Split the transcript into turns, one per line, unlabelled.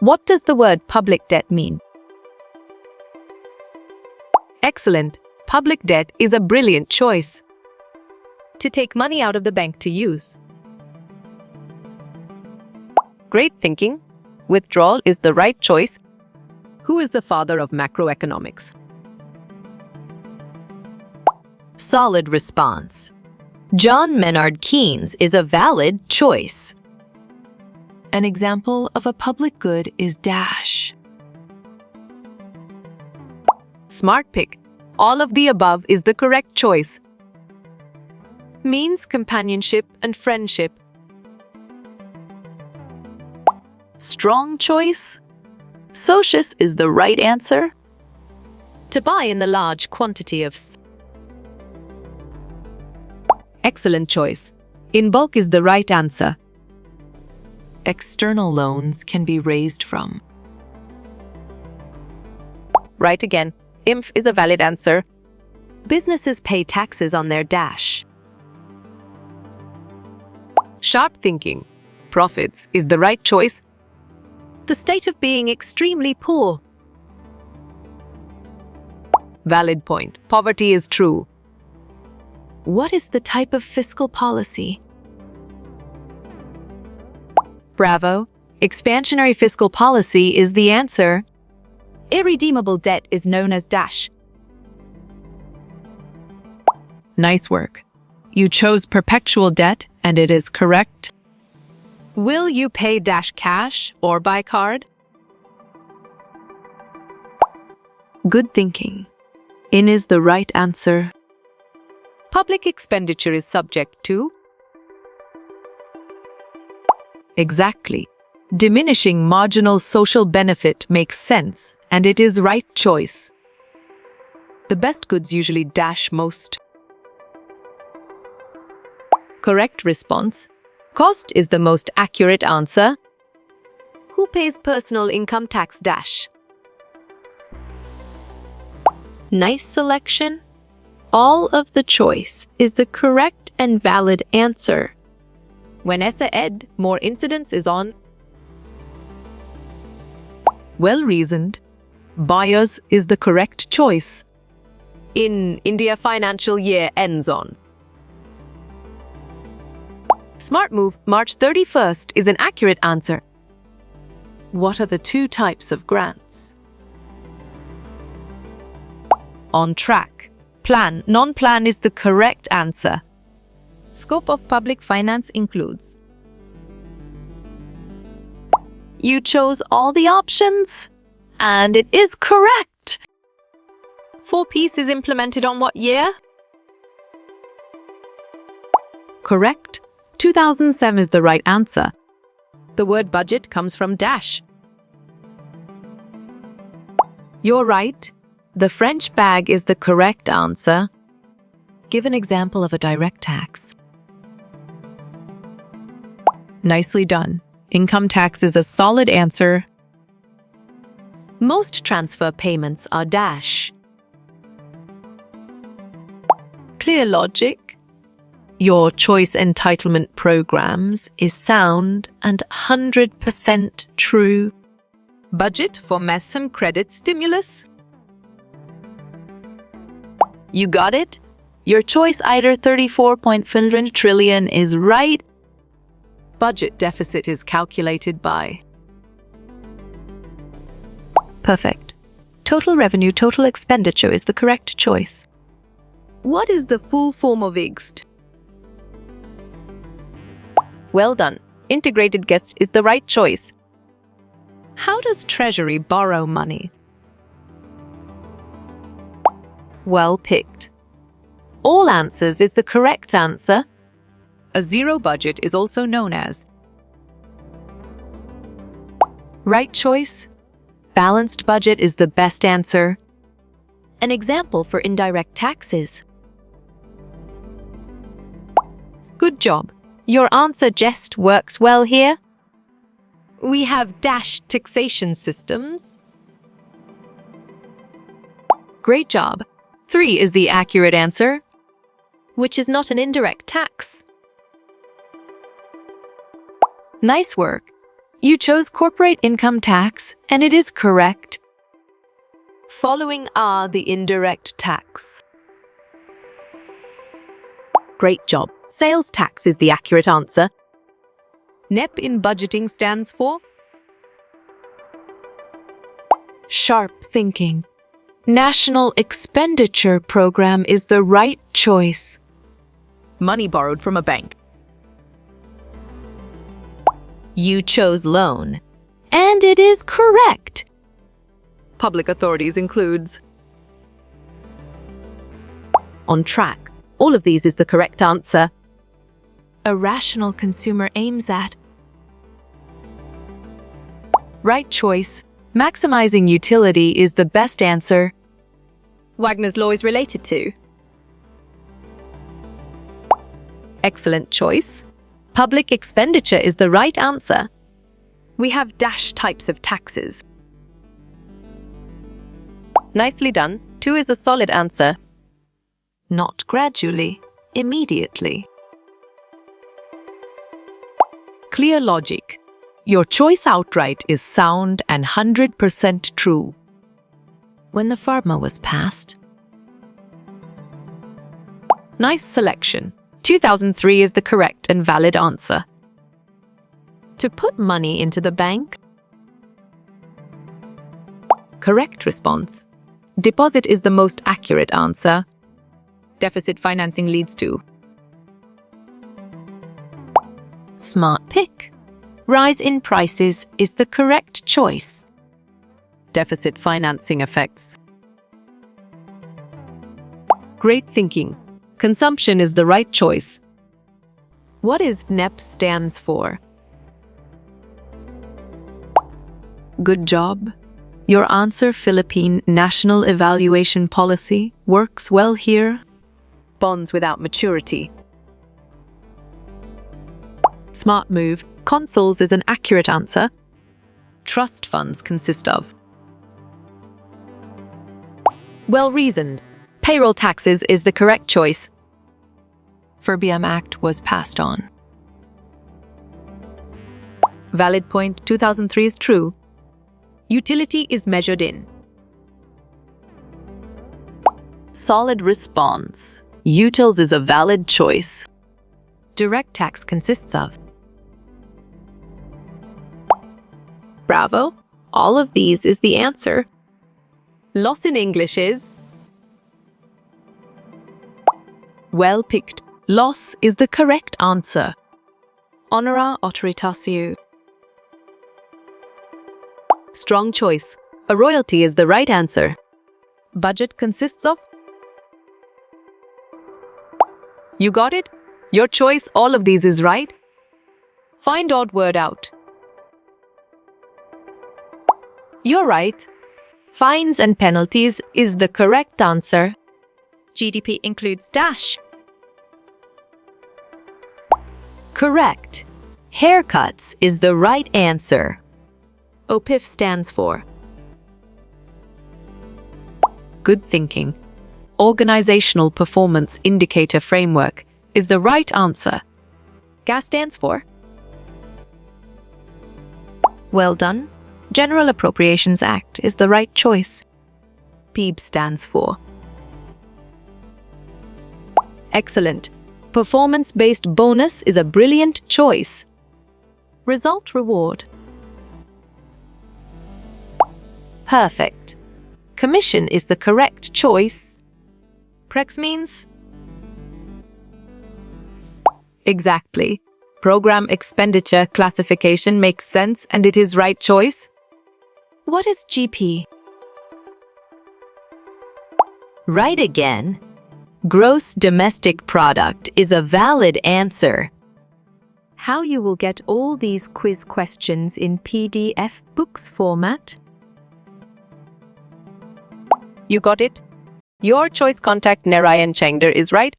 What does the word public debt mean?
Excellent. Public debt is a brilliant choice.
To take money out of the bank to use.
Great thinking. Withdrawal is the right choice.
Who is the father of macroeconomics?
Solid response. John Maynard Keynes is a valid choice.
An example of a public good is dash.
Smart pick. All of the above is the correct choice. Means companionship and friendship. Strong choice. Socius is the right answer. To buy in the large quantity of Excellent choice. In bulk is the right answer. External loans can be raised from. Right again. IMF is a valid answer. Businesses pay taxes on their dash. Sharp thinking. Profits is the right choice. The state of being extremely poor. Valid point. Poverty is true. What is the type of fiscal policy? Bravo. Expansionary fiscal policy is the answer.
Irredeemable debt is known as dash.
Nice work. You chose perpetual debt, and it is correct. Will you pay dash cash or by card? Good thinking. In is the right answer. Public expenditure is subject to. Exactly. Diminishing marginal social benefit makes sense, and it is right choice. The best goods usually dash most. Correct response. Cost is the most accurate answer. Who pays personal income tax dash? Nice selection. All of the choice is the correct and valid answer. When Essa ed, more incidence is on. Well reasoned. Buyers is the correct choice. In India financial year ends on. Smart move, March 31st is an accurate answer. What are the two types of grants? On track. Plan, non-plan is the correct answer. Scope of public finance includes. You chose all the options, and it is correct. 4Ps is implemented on what year? Correct. 2007 is the right answer. The word budget comes from dash. You're right. The French bag is the correct answer. Give an example of a direct tax. Nicely done. Income tax is a solid answer. Most transfer payments are dash. Clear logic. Your choice entitlement programs is sound and 100% true. Budget for massive credit stimulus. You got it? Your choice either 34.5 trillion is right. Budget deficit is calculated by. Perfect. Total revenue, total expenditure is the correct choice. What is the full form of IGST? Well done. Integrated guest is the right choice. How does Treasury borrow money? Well picked. All answers is the correct answer. A zero budget is also known as. Right choice. Balanced budget is the best answer. An example for indirect taxes. Good job. Your answer just works well here. We have dash taxation systems. Great job. 3 is the accurate answer, which is not an indirect tax. Nice work.
You chose corporate income tax, and it is correct.
Following are the indirect tax.
Great job. Sales tax is the accurate answer.
NEP in budgeting stands for sharp thinking. National Expenditure Program is the right choice.
Money borrowed from a bank.
You chose loan, and it is correct.
Public authorities includes
On track. All of these is the correct answer. A rational consumer aims at right choice. Maximizing utility is the best answer.
Wagner's law is related to
Excellent choice. Public expenditure is the right answer.
We have dash types of taxes.
Nicely done. 2 is a solid answer.
not gradually, immediately. Clear logic. Your choice outright is sound and 100% true.
When the pharma was passed.
Nice selection. 2003 is the correct and valid answer.
To put money into the bank. Correct response. Deposit is the most accurate answer.
Deficit financing leads to
Smart pick. Rise in prices is the correct choice.
deficit financing effects. Great thinking. Consumption is the right choice. What is NEP stands for? Good job. Your answer, Philippine National Evaluation Policy, works well here.
Bonds without maturity.
Smart move. Consoles is an accurate answer. Trust funds consist of well reasoned. Payroll taxes is the correct choice.
Furbium Act was passed on.
Valid point. 2003 is true. Utility is measured in solid response. Utils is a valid choice.
Direct tax consists of
Bravo. All of these is the answer. Loss in English is well picked. Loss is the correct answer. Honora autoritasiu. Strong choice. A royalty is the right answer. Budget consists of You got it? Your choice, all of these is right. Find odd word out. You're right. Fines and penalties is the correct answer.
GDP includes dash.
correct. Haircuts is the right answer.
OPIF stands for Good Thinking. Organizational Performance Indicator Framework is the right answer. GAS stands for
Well done. General Appropriations Act is the right choice.
PEEB stands for Excellent. Performance-based bonus is a brilliant choice. Result reward. Perfect. Commission is the correct choice. Prex means exactly. Program expenditure classification makes sense and it is right choice. What is GP? Right again. Gross domestic product is a valid answer. How you will get all these quiz questions in PDF books format? You got it? Your choice contact Narayan Chengder is right.